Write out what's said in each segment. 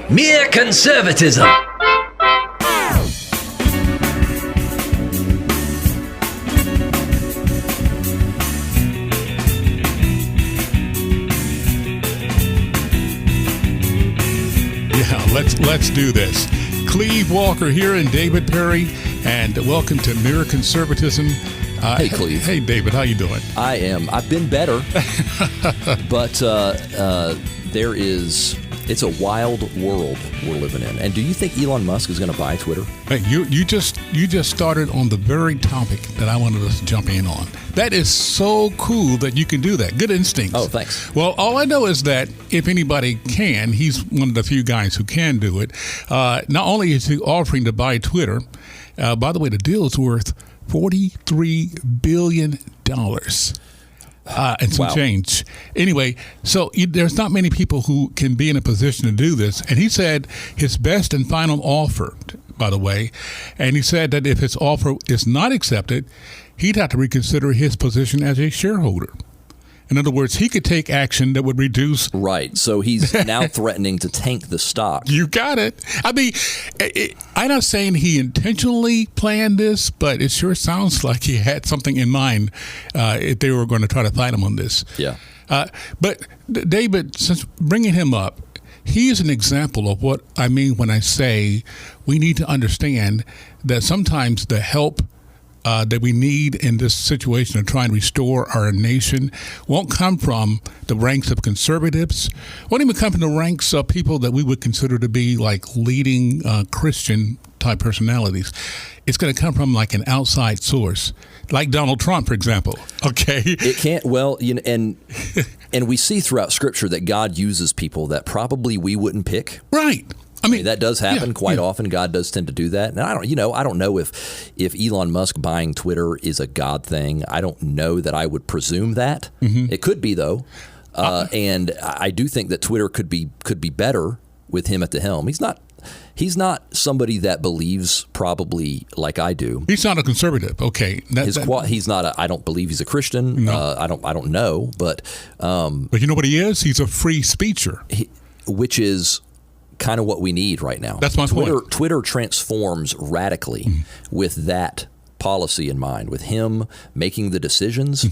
Mere Conservatism. Let's do this. Cleve Walker here and David Perry, and welcome to Mere Conservatism. Hey, Cleve. Hey, David. How you doing? I've been better, but it's a wild world we're living in. And do you think Elon Musk is going to buy Twitter? Hey, you just started on the very topic that I wanted us to jump in on. That is so cool that you can do that. Good instincts. Oh, thanks. Well, all I know is that if anybody can, he's one of the few guys who can do it. Not only is he offering to buy Twitter, by the way, the deal is worth $43 billion. And some change. Anyway, so there's not many people who can be in a position to do this. And he said his best and final offer, by the way, and he said that if his offer is not accepted, he'd have to reconsider his position as a shareholder. In other words, he could take action that would reduce. Right. So he's now threatening to tank the stock. You got it. I mean, I'm not saying he intentionally planned this, but it sure sounds like he had something in mind if they were going to try to fight him on this. Yeah. But David, since bringing him up, he is an example of what I mean when I say we need to understand that sometimes the help that we need in this situation of trying to restore our nation won't come from the ranks of conservatives, won't even come from the ranks of people that we would consider to be like leading Christian type personalities. It's going to come from like an outside source, like Donald Trump, for example. Okay. It can't, well, you know, and we see throughout Scripture that God uses people that probably we wouldn't pick. Right. I mean, that does happen quite often. God does tend to do that. And I don't know if Elon Musk buying Twitter is a God thing. I don't know that I would presume that. Mm-hmm. It could be, though. And I do think that Twitter could be better with him at the helm. He's not somebody that believes probably like I do. He's not a conservative. Okay. He's not I don't believe he's a Christian. No. I don't know, but you know what he is? He's a free speecher. Which is kind of what we need right now. That's my point. Twitter transforms radically with that policy in mind, with him making the decisions.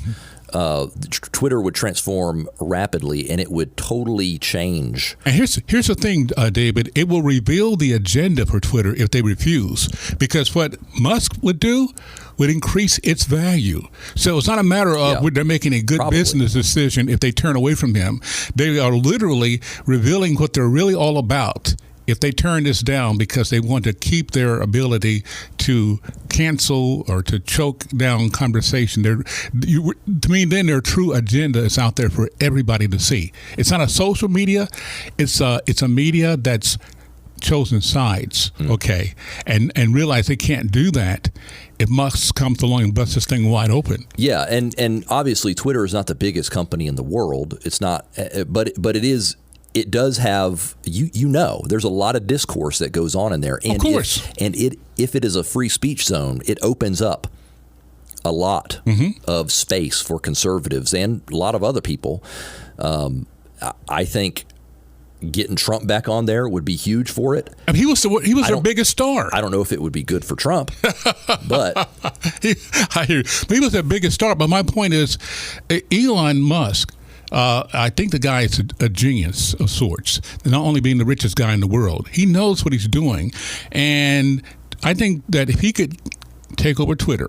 Twitter would transform rapidly, and it would totally change. And here's the thing, David. It will reveal the agenda for Twitter if they refuse, because what Musk would do would increase its value. So it's not a matter of they're making a good business decision if they turn away from him. They are literally revealing what they're really all about if they turn this down, because they want to keep their ability to cancel or to choke down conversation. To me, then their true agenda is out there for everybody to see. It's not a social media. It's a media that's chosen sides, okay, and realize they can't do that if Musk comes along and busts this thing wide open. Yeah, and obviously Twitter is not the biggest company in the world. It's not, but it is. It does have, there's a lot of discourse that goes on in there. And of course. If it is a free speech zone, it opens up a lot of space for conservatives and a lot of other people. I think getting Trump back on there would be huge for it. I mean, he was their biggest star. I don't know if it would be good for Trump, but I hear you. He was their biggest star. But my point is, Elon Musk, I think the guy is a genius of sorts, not only being the richest guy in the world. He knows what he's doing. And I think that if he could take over Twitter,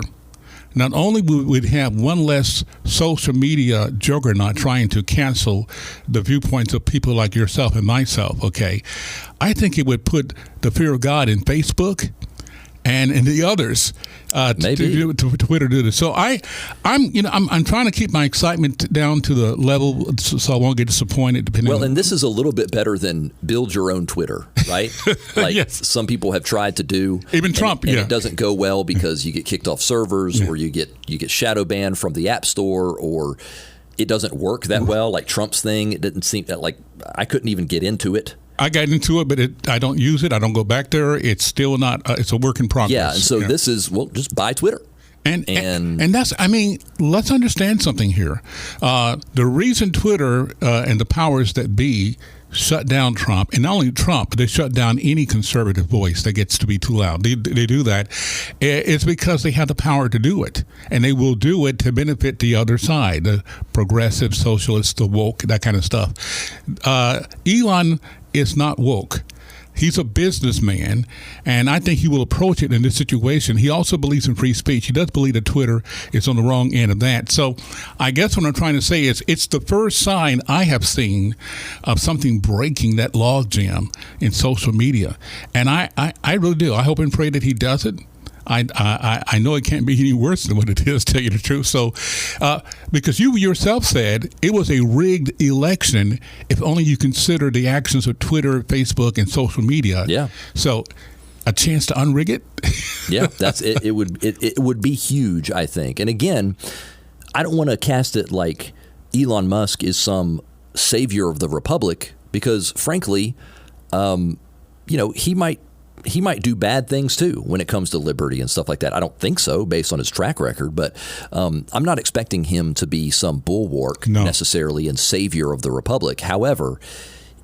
not only would we have one less social media juggernaut trying to cancel the viewpoints of people like yourself and myself, okay, I think it would put the fear of God in Facebook and in the others to Twitter do this. So I'm trying to keep my excitement down to the level so I won't get disappointed. And this is a little bit better than build your own Twitter, right? Like some people have tried to do. Even Trump, and it doesn't go well because you get kicked off servers, or you get shadow banned from the App Store, or it doesn't work that well. Like Trump's thing, it didn't seem that, like, I couldn't even get into it. I got into it, but I don't use it. I don't go back there. It's still not. It's a work in progress. Yeah, and so this is, just buy Twitter. And that's, I mean, let's understand something here. The reason Twitter and the powers that be shut down Trump, and not only Trump, but they shut down any conservative voice that gets to be too loud. They do that. It's because they have the power to do it, and they will do it to benefit the other side, the progressive, socialists, the woke, that kind of stuff. Elon is not woke. He's a businessman, and I think he will approach it in this situation. He also believes in free speech. He does believe that Twitter is on the wrong end of that. So I guess what I'm trying to say is it's the first sign I have seen of something breaking that logjam in social media. And I really do. I hope and pray that he does it. I know it can't be any worse than what it is, to tell you the truth. So, because you yourself said it was a rigged election, if only you consider the actions of Twitter, Facebook, and social media. Yeah. So, a chance to unrig it. Yeah, that's it. It would be huge, I think. And again, I don't want to cast it like Elon Musk is some savior of the republic, because frankly, he might do bad things too when it comes to liberty and stuff like that. I don't think so based on his track record, but I'm not expecting him to be some bulwark necessarily and savior of the republic. However,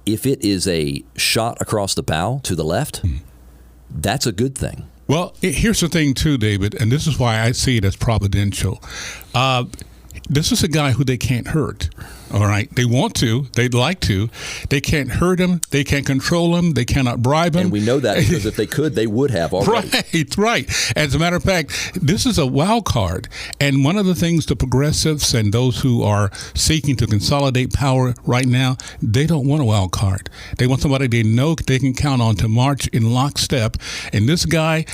if it is a shot across the bow to the left, that's a good thing. Well, here's the thing too, David, and this is why I see it as providential. This is a guy who they can't hurt. All right. They want to. They'd like to. They can't hurt him. They can't control him. They cannot bribe him. And we know that because if they could, they would have already. Right. As a matter of fact, this is a wild card. And one of the things the progressives and those who are seeking to consolidate power right now, they don't want a wild card. They want somebody they know they can count on to march in lockstep. And this guy,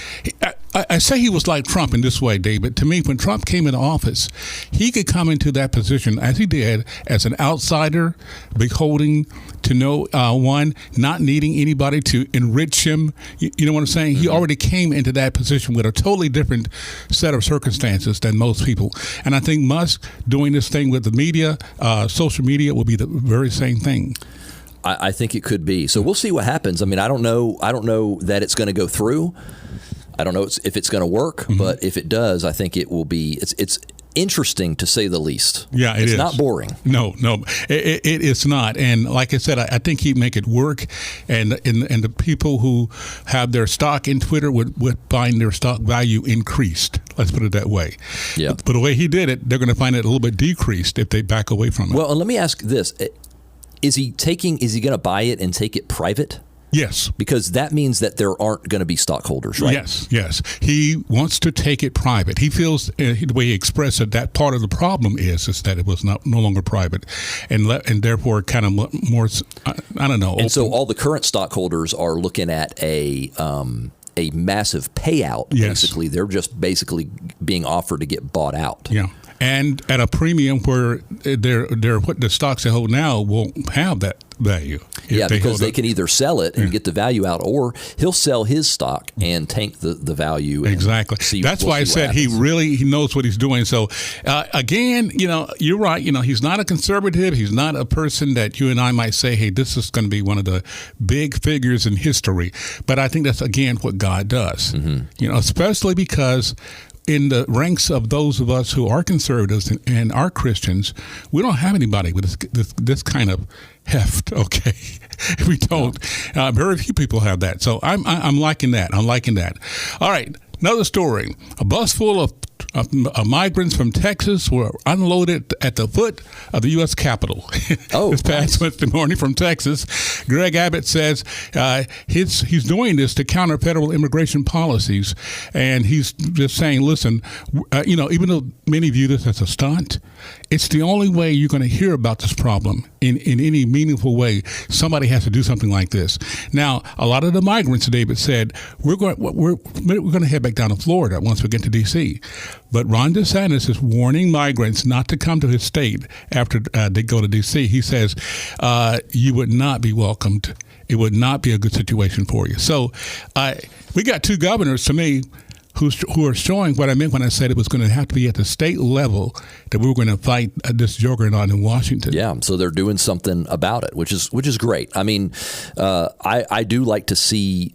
I say he was like Trump in this way, David. To me, when Trump came into office, he could come into that position, as he did, as an outsider, beholding to no one, not needing anybody to enrich him. You know what I'm saying? Mm-hmm. He already came into that position with a totally different set of circumstances than most people. And I think Musk doing this thing with the media, social media, will be the very same thing. I think it could be. So we'll see what happens. I mean, I don't know that it's going to go through. I don't know if it's going to work, but if it does, I think it will be. It's interesting to say the least. Yeah, it's is not boring. No, it is not. And like I said, I think he'd make it work. And the people who have their stock in Twitter would find their stock value increased. Let's put it that way. Yeah. But the way he did it, they're going to find it a little bit decreased if they back away from it. Well, and let me ask this: Is he going to buy it and take it private? Yes. Because that means that there aren't going to be stockholders, right? Yes. He wants to take it private. He feels, the way he expressed it, that part of the problem is that it was no longer private, and therefore kind of more, I don't know. And so all the current stockholders are looking at a massive payout. Yes. Basically, they're just basically being offered to get bought out. Yeah. And at a premium where what the stocks they hold now won't have that value. Yeah, because they can either sell it and get the value out, or he'll sell his stock and tank the value. Exactly. That's why I said he knows what he's doing. So again, you're right. He's not a conservative. He's not a person that you and I might say, hey, this is going to be one of the big figures in history. But I think that's, again, what God does. Mm-hmm. Especially because in the ranks of those of us who are conservatives and are Christians, we don't have anybody with this kind of heft. Okay, we don't. Very few people have that. So I'm liking that. All right, another story: a bus full of migrants from Texas were unloaded at the foot of the U.S. Capitol this past Wednesday morning from Texas. Greg Abbott says he's doing this to counter federal immigration policies, and he's just saying, listen, even though many view this as a stunt, it's the only way you're going to hear about this problem in any meaningful way. Somebody has to do something like this. Now, a lot of the migrants, David said, we're going to head back down to Florida once we get to D.C., but Ron DeSantis is warning migrants not to come to his state after they go to D.C. He says you would not be welcomed. It would not be a good situation for you. So we got two governors, to me, who are showing what I meant when I said it was going to have to be at the state level that we were going to fight this juggernaut in Washington. Yeah, so they're doing something about it, which is great. I mean, I do like to see,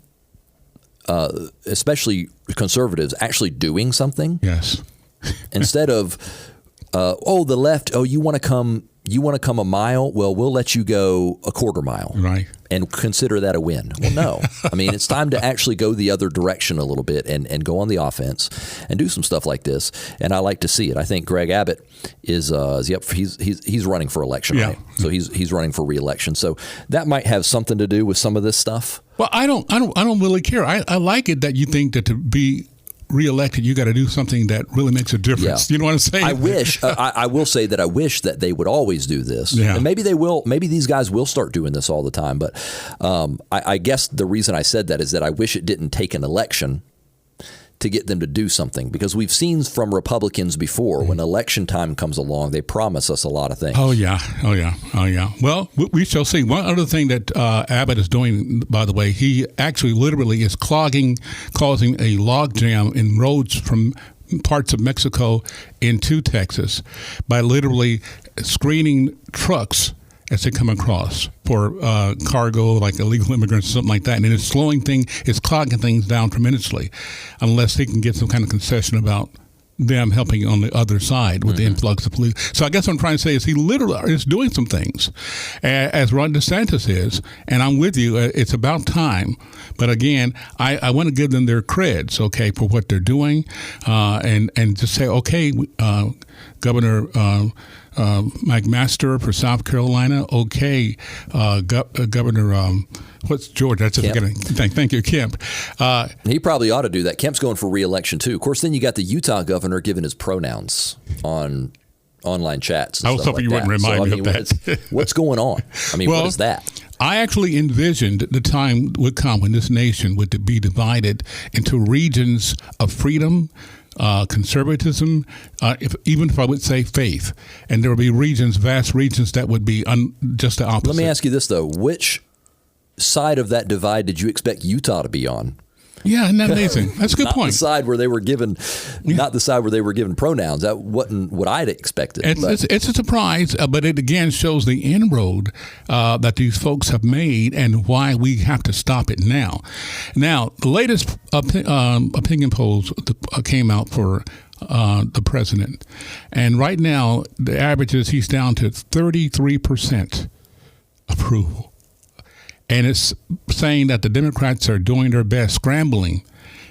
especially conservatives, actually doing something. Yes. Instead of, the left, you want to come a mile? Well, we'll let you go a quarter mile. Right. And consider that a win. Well, no. I mean, it's time to actually go the other direction a little bit and go on the offense and do some stuff like this. And I like to see it. I think Greg Abbott is he's running for election, right? So he's running for re-election. So that might have something to do with some of this stuff. Well, I don't really care. I like it that you think that to be reelected, you got to do something that really makes a difference. You know what I'm saying? I wish. I will say that I wish that they would always do this, and maybe they will. Maybe these guys will start doing this all the time. But I guess the reason I said that is that I wish it didn't take an election to get them to do something, because we've seen from Republicans before when election time comes along, they promise us a lot of things. Oh yeah. Well, we shall see. One other thing that Abbott is doing, by the way, he actually literally is causing a logjam in roads from parts of Mexico into Texas by literally screening trucks as they come across for cargo, like illegal immigrants or something like that. And it's clogging things down tremendously unless they can get some kind of concession about them helping on the other side with the influx of police. So I guess what I'm trying to say is he literally is doing some things, as Ron DeSantis is, and I'm with you. It's about time. But again, I want to give them their creds, okay, for what they're doing, and just say, okay, Governor Mike Master for South Carolina, okay, Governor what's George? That's thank you, Kemp. He probably ought to do that. Kemp's going for re-election too. Of course, then you got the Utah governor giving his pronouns on online chats. And I was hoping you wouldn't remind me of that. What's going on? I mean, what is that? I actually envisioned the time would come when this nation would be divided into regions of freedom, conservatism, even if I would say faith, and there would be vast regions that would be just the opposite. Let me ask you this though: which side of that divide did you expect Utah to be on? Yeah, isn't that amazing? That's a good point. Not the side where they were given, pronouns. That wasn't what I'd expected. It's a surprise, but it again shows the inroad that these folks have made and why we have to stop it now. Now, the latest opinion polls came out for the president, and right now the average is he's down to 33% approval. And it's saying that the Democrats are doing their best, scrambling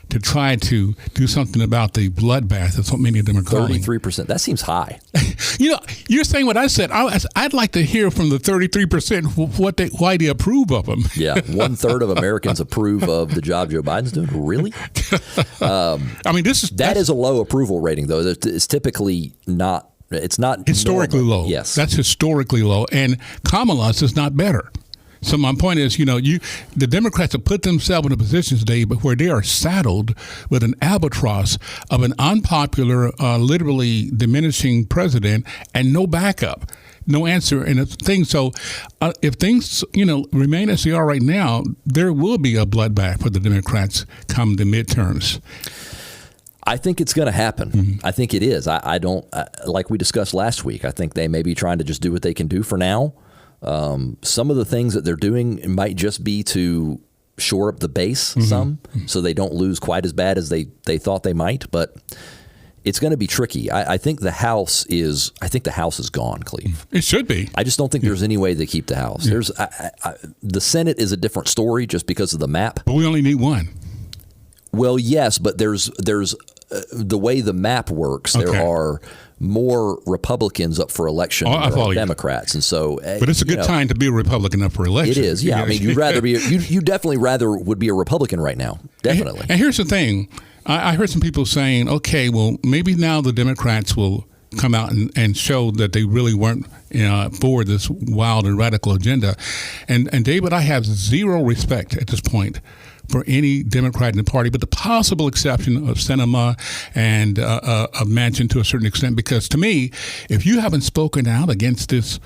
to try to do something about the bloodbath. That's what many of them are calling. 33%. That seems high. You're saying what I said. I'd like to hear from the 33% why they approve of them. Yeah, 1/3 of Americans approve of the job Joe Biden's doing. Really? I mean, that is a low approval rating, though. It's typically not. It's not historically low. Yes, that's historically low, and Kamala's is not better. So my point is, the Democrats have put themselves in a position today where they are saddled with an albatross of an unpopular, literally diminishing president and no backup, no answer and things. So if things, remain as they are right now, there will be a bloodbath for the Democrats come the midterms. I think it's going to happen. Mm-hmm. I think it is. I don't, like we discussed last week, I think they may be trying to just do what they can do for now. Some of the things that they're doing might just be to shore up the base some, so they don't lose quite as bad as they thought they might. But it's going to be tricky. I think the House is gone, Cleve. It should be. I just don't think there's any way they keep the House. Yeah. The Senate is a different story just because of the map. But we only need one. Well, yes, but there's the way the map works. Okay. There are more Republicans up for election than there are Democrats, and so. But it's a good time to be a Republican up for election. It is, yeah. I mean, you'd rather be. You definitely would be a Republican right now, definitely. And here's the thing: I heard some people saying, "Okay, well, maybe now the Democrats will come out and show that they really weren't for this wild and radical agenda." And David, I have zero respect at this point for any Democrat in the party, but the possible exception of Sinema and of Manchin to a certain extent, because to me, if you haven't spoken out against this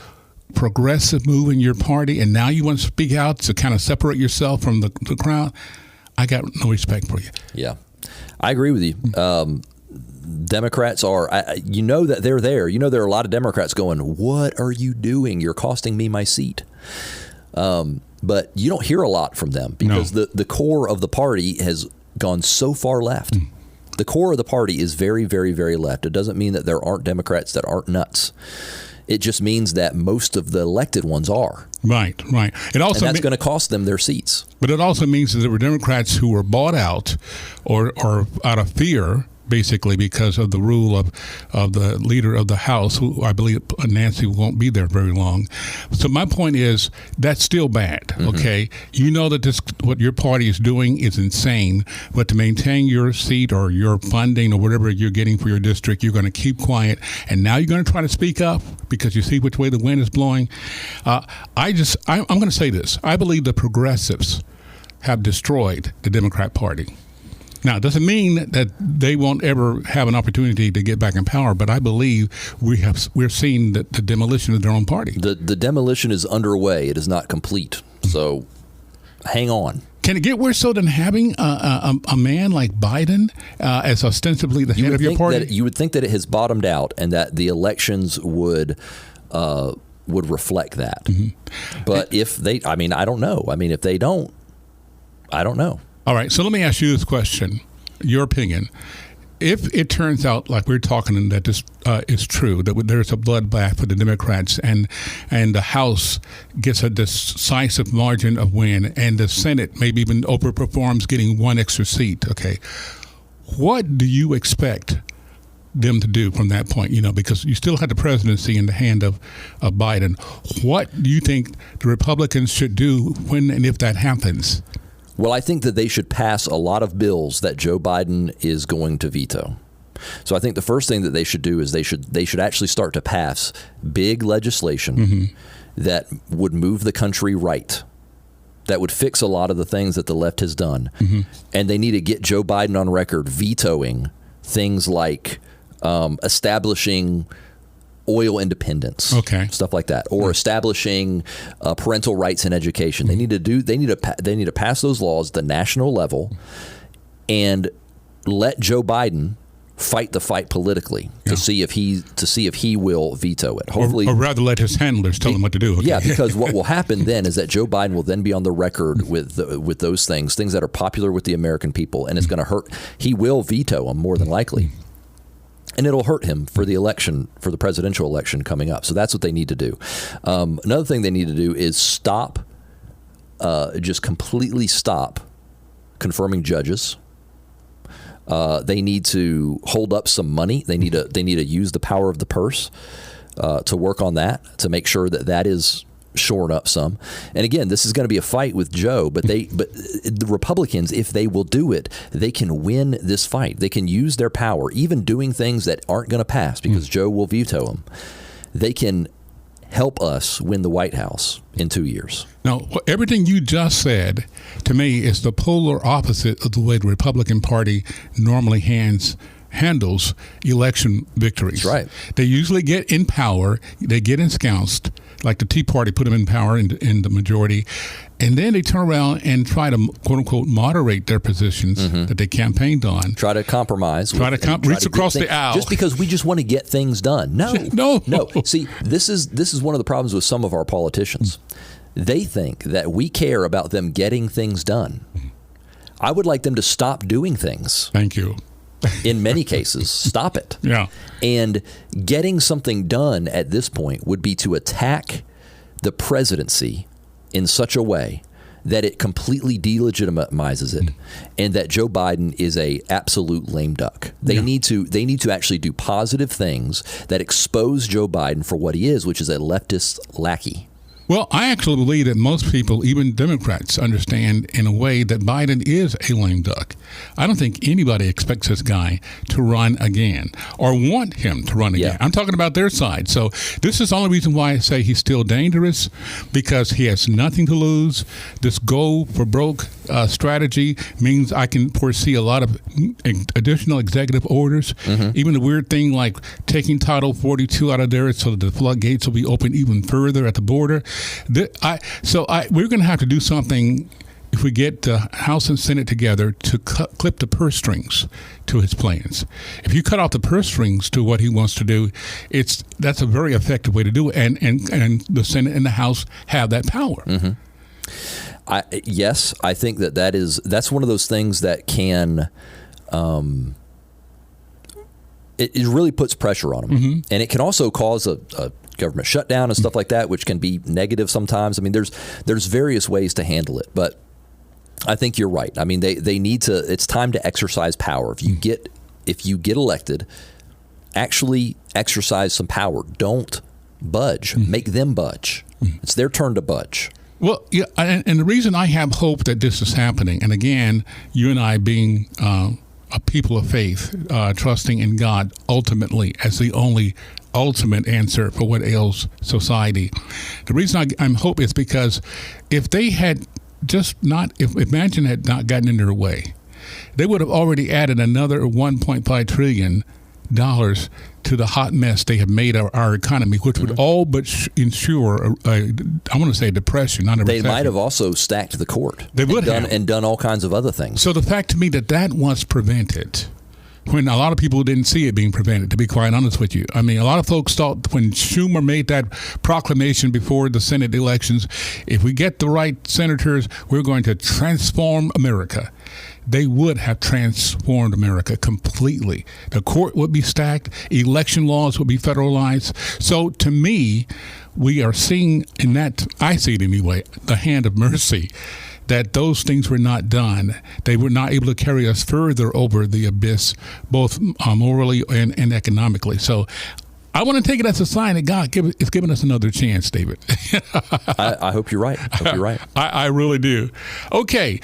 progressive move in your party and now you want to speak out to kind of separate yourself from the crowd, I got no respect for you. Yeah, I agree with you. Democrats are, that they're there. There are a lot of Democrats going, "What are you doing? You're costing me my seat." But you don't hear a lot from them because the core of the party has gone so far left. the core of the party is very, very, very left. It doesn't mean that there aren't Democrats that aren't nuts. It just means that most of the elected ones are. Right. It also and that's going to cost them their seats. But it also means that there were Democrats who were bought out or out of fear, basically because of the rule of the leader of the House, who I believe Nancy won't be there very long. So my point is that's still bad, okay? You know that what your party is doing is insane, but to maintain your seat or your funding or whatever you're getting for your district, you're going to keep quiet, and now you're going to try to speak up because you see which way the wind is blowing. I'm going to say this. I believe the progressives have destroyed the Democrat Party. Now, it doesn't mean that they won't ever have an opportunity to get back in power, but I believe we're seeing the demolition of their own party. The demolition is underway. It is not complete. So hang on. Can it get worse so than having a man like Biden as ostensibly the head of your party? You would think that it has bottomed out and that the elections would reflect that. But if they, I don't know. If they don't, I don't know. All right, so let me ask you this question, your opinion. If it turns out, like we're talking, that this is true, that there's a bloodbath for the Democrats and the House gets a decisive margin of win and the Senate maybe even overperforms getting one extra seat, okay, what do you expect them to do from that point? Because you still have the presidency in the hand of Biden. What do you think the Republicans should do when and if that happens? Well, I think that they should pass a lot of bills that Joe Biden is going to veto. So I think the first thing that they should do is they should actually start to pass big legislation that would move the country right, that would fix a lot of the things that the left has done. And they need to get Joe Biden on record vetoing things like establishing oil independence, stuff like that, or establishing parental rights in education. They need to pass those laws at the national level and let Joe Biden fight the fight politically to see if he will veto it. Hopefully, or rather let his handlers tell him what to do. Yeah, because what will happen then is that Joe Biden will then be on the record with those things that are popular with the American people, and it's going to hurt. He will veto them more than likely. And it'll hurt him for the election, for the presidential election coming up. So that's what they need to do. Another thing they need to do is just completely stop confirming judges. They need to hold up some money. They need to use the power of the purse to work on that, to make sure that is shorn up some. And again, this is going to be a fight with Joe, but the Republicans, if they will do it, they can win this fight. They can use their power, even doing things that aren't going to pass because Joe will veto them. They can help us win the White House in 2 years. Now, everything you just said to me is the polar opposite of the way the Republican Party normally handles election victories. That's right. They usually get in power, they get ensconced, like the Tea Party put them in power in the majority, and then they turn around and try to, quote unquote, moderate their positions that they campaigned on. Try to compromise. Reach across the aisle. Just because we just want to get things done. No. See, this is one of the problems with some of our politicians. They think that we care about them getting things done. I would like them to stop doing things. Thank you. In many cases, stop it. Yeah. And getting something done at this point would be to attack the presidency in such a way that it completely delegitimizes it, and that Joe Biden is a absolute lame duck. They need to actually do positive things that expose Joe Biden for what he is, which is a leftist lackey. Well, I actually believe that most people, even Democrats, understand in a way that Biden is a lame duck. I don't think anybody expects this guy to run again or want him to run again. I'm talking about their side. So this is the only reason why I say he's still dangerous, because he has nothing to lose. This go for broke strategy means I can foresee a lot of additional executive orders. Even the weird thing like taking Title 42 out of there so that the floodgates will be open even further at the border. We're going to have to do something if we get the House and Senate together to clip the purse strings to his plans. If you cut off the purse strings to what he wants to do, that's a very effective way to do it. And the Senate and the House have that power. Yes, I think that's one of those things that can it really puts pressure on them. And it can also cause a government shutdown and stuff like that, which can be negative sometimes. I mean, there's various ways to handle it, but I think you're right. I mean, they need to. It's time to exercise power. If you get elected, actually exercise some power. Don't budge. Make them budge. It's their turn to budge. Well, yeah, and the reason I have hope that this is happening, and again, you and I being a people of faith, trusting in God ultimately as the only ultimate answer for what ails society. The reason I'm hope is because if they had if Imagine had not gotten in their way, they would have already added another $1.5 trillion to the hot mess they have made our economy, which would all but ensure I want to say depression, not a recession. They might have also stacked the court. They would have. And done all kinds of other things. So the fact to me that was prevented, when a lot of people didn't see it being prevented, to be quite honest with you. I mean, a lot of folks thought when Schumer made that proclamation before the Senate elections, if we get the right senators, we're going to transform America. They would have transformed America completely. The court would be stacked. Election laws would be federalized. So to me, we are seeing in that, I see it anyway, the hand of mercy, that those things were not done. They were not able to carry us further over the abyss, both morally and economically. So I want to take it as a sign that God is giving us another chance, David. I hope you're right. I really do. Okay.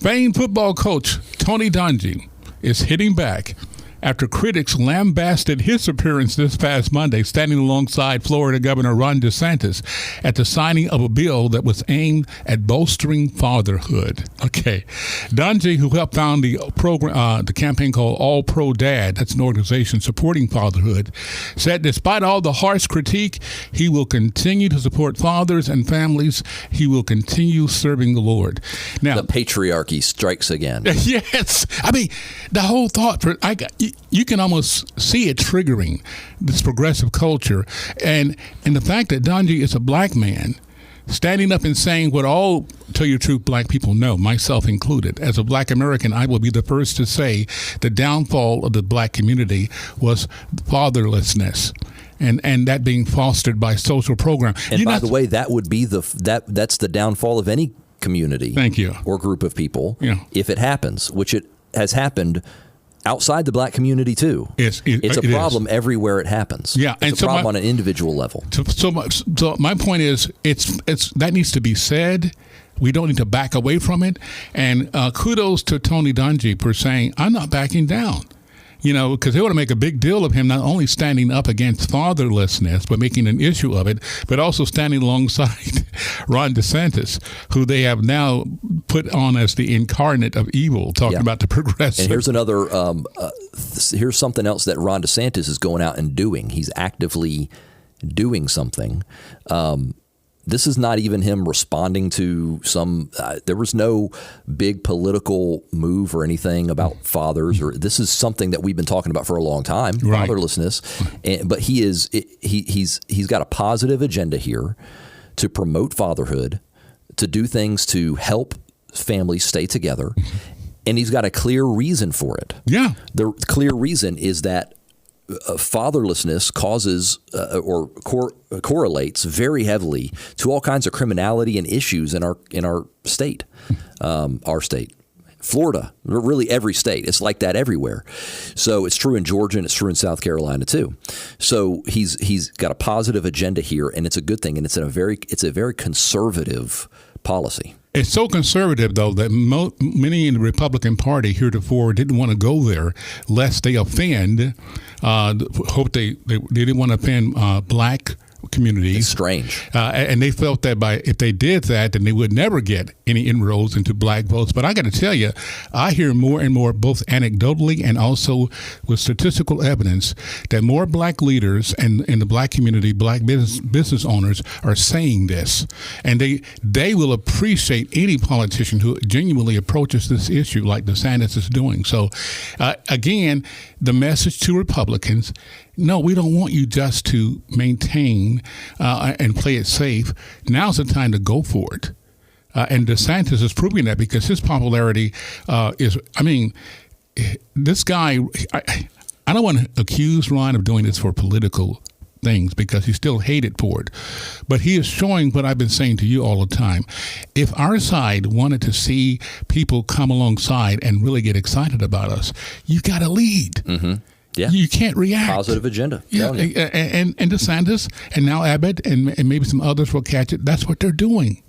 Famed football coach Tony Dungy is hitting back after critics lambasted his appearance this past Monday, standing alongside Florida Governor Ron DeSantis at the signing of a bill that was aimed at bolstering fatherhood. Okay. Dungy, who helped found the program, the campaign called All Pro Dad, that's an organization supporting fatherhood, said despite all the harsh critique, he will continue to support fathers and families. He will continue serving the Lord. Now, the patriarchy strikes again. Yes. I mean, the whole thought you can almost see it triggering this progressive culture. And the fact that Dungy is a black man standing up and saying what all, tell you the truth, black people know, myself included. As a black American, I will be the first to say the downfall of the black community was fatherlessness. And that being fostered by social programs. And by the way, that would be that's the downfall of any community. Thank you. Or group of people. Yeah. If it happens, which it has happened outside the black community too. It's a problem everywhere it happens. Yeah, it's a problem on an individual level. So my point is, it's that needs to be said. We don't need to back away from it. And kudos to Tony Dungy for saying, I'm not backing down. You know, because they want to make a big deal of him not only standing up against fatherlessness, but making an issue of it, but also standing alongside Ron DeSantis, who they have now put on as the incarnate of evil, talking about the progressive. And here's another, here's something else that Ron DeSantis is going out and doing. He's actively doing something. This is not even him responding to some, there was no big political move or anything about fathers, or this is something that we've been talking about for a long time, right. Fatherlessness. But he's got a positive agenda here to promote fatherhood, to do things to help families stay together. And he's got a clear reason for it. Yeah. The clear reason is that fatherlessness causes or correlates very heavily to all kinds of criminality and issues in our state, Florida, really every state. It's like that everywhere. So it's true in Georgia and it's true in South Carolina too. So he's got a positive agenda here, and it's a good thing, and it's a very conservative policy. It's so conservative, though, that many in the Republican Party heretofore didn't want to go there lest they offend. They didn't want to offend black communities. It's strange. And they felt that if they did that, then they would never get any inroads into black votes. But I got to tell you, I hear more and more, both anecdotally and also with statistical evidence, that more black leaders and in the black community, black business owners are saying this. And they will appreciate any politician who genuinely approaches this issue like DeSantis is doing. So, again, the message to Republicans, no, we don't want you just to maintain and play it safe. Now's the time to go for it. And DeSantis is proving that because his popularity this guy, I don't want to accuse Ron of doing this for political things because he's still hated for it. But he is showing what I've been saying to you all the time. If our side wanted to see people come alongside and really get excited about us, you got to lead. Mm-hmm. Yeah. You can't react. Positive agenda. Yeah, and DeSantis and now Abbott and maybe some others will catch it. That's what they're doing.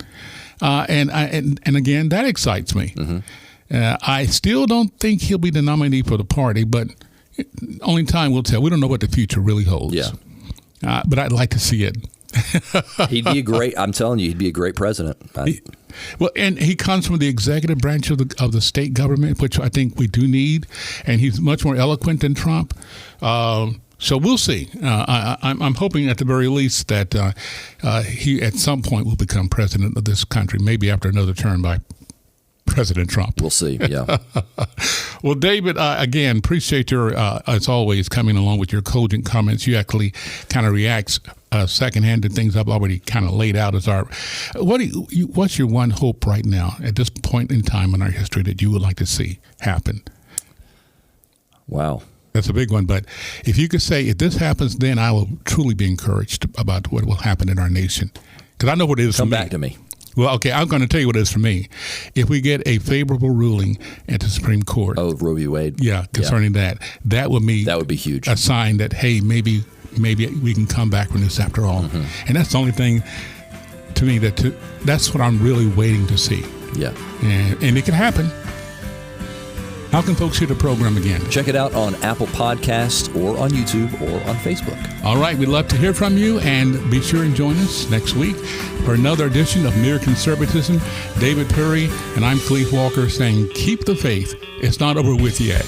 And again, that excites me. Mm-hmm. I still don't think he'll be the nominee for the party, but only time will tell. We don't know what the future really holds. Yeah. But I'd like to see it. He'd be I'm telling you, he'd be a great president. And he comes from the executive branch of the state government, which I think we do need. And he's much more eloquent than Trump. So we'll see. I'm hoping at the very least that he at some point will become president of this country, maybe after another term by President Trump. We'll see, yeah. Well, David, again, appreciate your, as always, coming along with your cogent comments. You actually kind of react secondhand to things I've already kind of laid out as our. What's your one hope right now at this point in time in our history that you would like to see happen? Wow. That's a big one. But if you could say, if this happens, then I will truly be encouraged about what will happen in our nation. Because I know what it is for me. Come back to me. Well, okay, I'm going to tell you what it is for me. If we get a favorable ruling at the Supreme Court. Oh, Roe v. Wade. Yeah, concerning that would be huge. A sign that, hey, maybe we can come back from this after all. Mm-hmm. And that's the only thing to me that's what I'm really waiting to see. Yeah. And it can happen. How can folks hear the program again? Check it out on Apple Podcasts or on YouTube or on Facebook. All right. We'd love to hear from you, and be sure and join us next week for another edition of Mere Conservatism. David Perry and I'm Cleve Walker saying keep the faith. It's not over with yet.